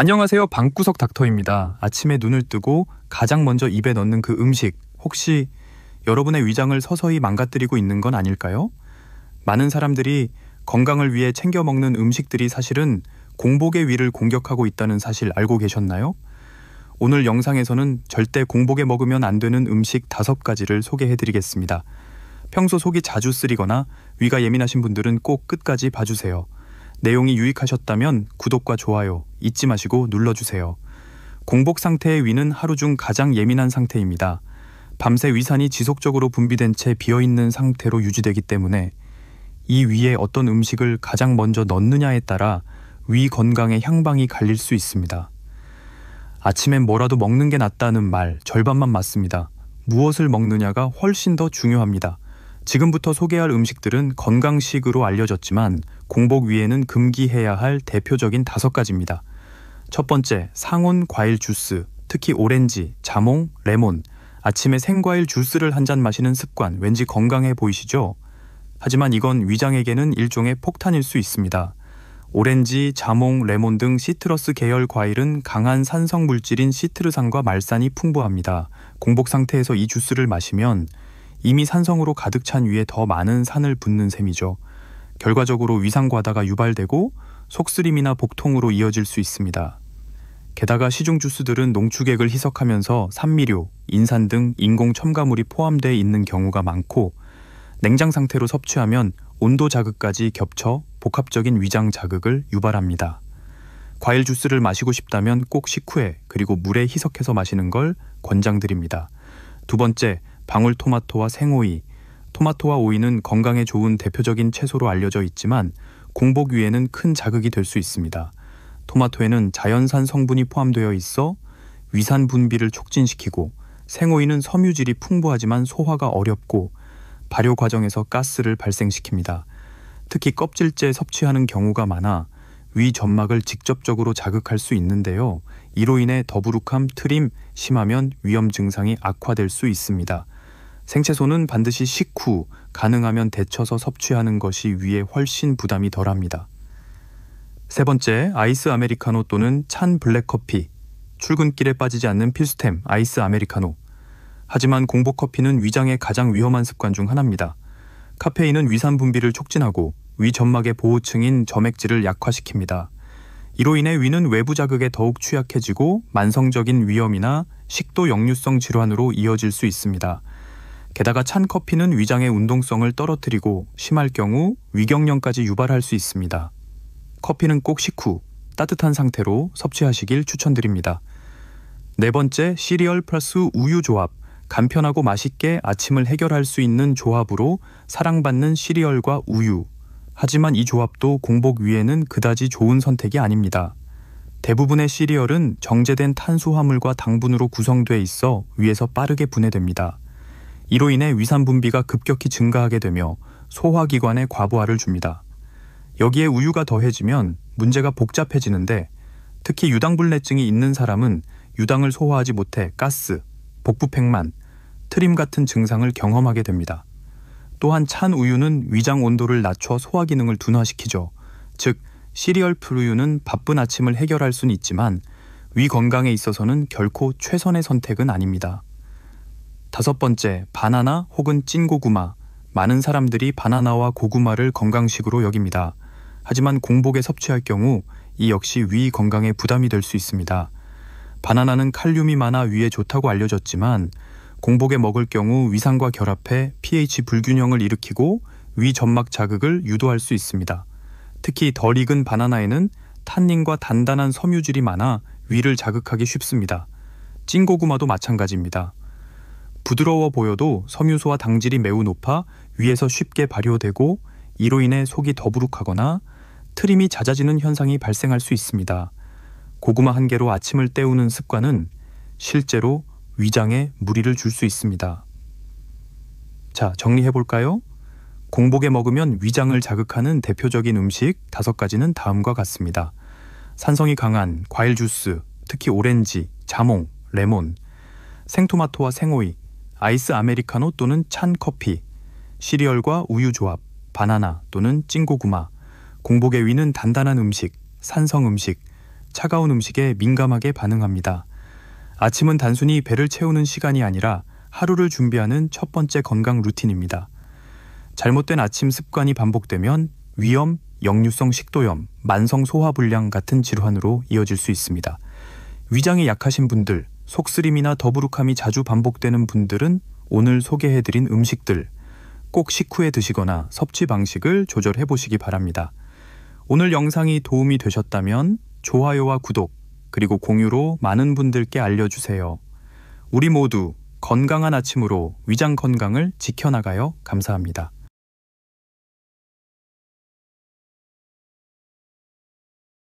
안녕하세요. 방구석 닥터입니다. 아침에 눈을 뜨고 가장 먼저 입에 넣는 그 음식, 혹시 여러분의 위장을 서서히 망가뜨리고 있는 건 아닐까요? 많은 사람들이 건강을 위해 챙겨 먹는 음식들이 사실은 공복의 위를 공격하고 있다는 사실 알고 계셨나요? 오늘 영상에서는 절대 공복에 먹으면 안 되는 음식 5가지를 소개해드리겠습니다. 평소 속이 자주 쓰리거나 위가 예민하신 분들은 꼭 끝까지 봐주세요. 내용이 유익하셨다면 구독과 좋아요 잊지 마시고 눌러주세요. 공복 상태의 위는 하루 중 가장 예민한 상태입니다. 밤새 위산이 지속적으로 분비된 채 비어있는 상태로 유지되기 때문에 이 위에 어떤 음식을 가장 먼저 넣느냐에 따라 위 건강의 향방이 갈릴 수 있습니다. 아침엔 뭐라도 먹는 게 낫다는 말 절반만 맞습니다. 무엇을 먹느냐가 훨씬 더 중요합니다. 지금부터 소개할 음식들은 건강식으로 알려졌지만 공복 위에는 금기해야 할 대표적인 5가지입니다. 첫 번째, 상온 과일 주스, 특히 오렌지, 자몽, 레몬. 아침에 생과일 주스를 한 잔 마시는 습관, 왠지 건강해 보이시죠? 하지만 이건 위장에게는 일종의 폭탄일 수 있습니다. 오렌지, 자몽, 레몬 등 시트러스 계열 과일은 강한 산성 물질인 시트르산과 말산이 풍부합니다. 공복 상태에서 이 주스를 마시면 이미 산성으로 가득 찬 위에 더 많은 산을 붓는 셈이죠. 결과적으로 위산과다가 유발되고 속쓰림이나 복통으로 이어질 수 있습니다. 게다가 시중 주스들은 농축액을 희석하면서 산미료, 인산 등 인공 첨가물이 포함되어 있는 경우가 많고 냉장 상태로 섭취하면 온도 자극까지 겹쳐 복합적인 위장 자극을 유발합니다. 과일 주스를 마시고 싶다면 꼭 식후에 그리고 물에 희석해서 마시는 걸 권장드립니다. 두 번째, 방울토마토와 생오이. 토마토와 오이는 건강에 좋은 대표적인 채소로 알려져 있지만 공복 위에는 큰 자극이 될 수 있습니다. 토마토에는 자연산 성분이 포함되어 있어 위산 분비를 촉진시키고 생오이는 섬유질이 풍부하지만 소화가 어렵고 발효 과정에서 가스를 발생시킵니다. 특히 껍질째 섭취하는 경우가 많아 위 점막을 직접적으로 자극할 수 있는데요. 이로 인해 더부룩함, 트림, 심하면 위염 증상이 악화될 수 있습니다. 생채소는 반드시 식후, 가능하면 데쳐서 섭취하는 것이 위에 훨씬 부담이 덜합니다. 세 번째, 아이스 아메리카노 또는 찬 블랙커피. 출근길에 빠지지 않는 필수템, 아이스 아메리카노. 하지만 공복 커피는 위장의 가장 위험한 습관 중 하나입니다. 카페인은 위산 분비를 촉진하고 위 점막의 보호층인 점액질을 약화시킵니다. 이로 인해 위는 외부 자극에 더욱 취약해지고 만성적인 위염이나 식도 역류성 질환으로 이어질 수 있습니다. 게다가 찬 커피는 위장의 운동성을 떨어뜨리고 심할 경우 위경련까지 유발할 수 있습니다. 커피는 꼭 식후 따뜻한 상태로 섭취하시길 추천드립니다. 네 번째, 시리얼 플러스 우유 조합. 간편하고 맛있게 아침을 해결할 수 있는 조합으로 사랑받는 시리얼과 우유. 하지만 이 조합도 공복 위에는 그다지 좋은 선택이 아닙니다. 대부분의 시리얼은 정제된 탄수화물과 당분으로 구성돼 있어 위에서 빠르게 분해됩니다. 이로 인해 위산 분비가 급격히 증가하게 되며 소화기관에 과부하를 줍니다. 여기에 우유가 더해지면 문제가 복잡해지는데 특히 유당불내증이 있는 사람은 유당을 소화하지 못해 가스, 복부팽만, 트림 같은 증상을 경험하게 됩니다. 또한 찬 우유는 위장 온도를 낮춰 소화 기능을 둔화시키죠. 즉, 시리얼 풀우유는 바쁜 아침을 해결할 수는 있지만 위 건강에 있어서는 결코 최선의 선택은 아닙니다. 5번째, 바나나 혹은 찐 고구마. 많은 사람들이 바나나와 고구마를 건강식으로 여깁니다. 하지만 공복에 섭취할 경우 이 역시 위 건강에 부담이 될 수 있습니다. 바나나는 칼륨이 많아 위에 좋다고 알려졌지만 공복에 먹을 경우 위산과 결합해 pH 불균형을 일으키고 위 점막 자극을 유도할 수 있습니다. 특히 덜 익은 바나나에는 탄닌과 단단한 섬유질이 많아 위를 자극하기 쉽습니다. 찐 고구마도 마찬가지입니다. 부드러워 보여도 섬유소와 당질이 매우 높아 위에서 쉽게 발효되고 이로 인해 속이 더부룩하거나 트림이 잦아지는 현상이 발생할 수 있습니다. 고구마 한 개로 아침을 때우는 습관은 실제로 위장에 무리를 줄 수 있습니다. 자, 정리해볼까요? 공복에 먹으면 위장을 자극하는 대표적인 음식 5가지는 다음과 같습니다. 산성이 강한 과일 주스, 특히 오렌지, 자몽, 레몬, 생토마토와 생오이, 아이스 아메리카노 또는 찬 커피, 시리얼과 우유 조합, 바나나 또는 찐고구마, 공복의 위는 단단한 음식, 산성 음식, 차가운 음식에 민감하게 반응합니다. 아침은 단순히 배를 채우는 시간이 아니라 하루를 준비하는 첫 번째 건강 루틴입니다. 잘못된 아침 습관이 반복되면 위염, 역류성 식도염, 만성 소화불량 같은 질환으로 이어질 수 있습니다. 위장이 약하신 분들, 속쓰림이나 더부룩함이 자주 반복되는 분들은 오늘 소개해드린 음식들 꼭 식후에 드시거나 섭취 방식을 조절해 보시기 바랍니다. 오늘 영상이 도움이 되셨다면 좋아요와 구독, 그리고 공유로 많은 분들께 알려주세요. 우리 모두 건강한 아침으로 위장 건강을 지켜나가요. 감사합니다.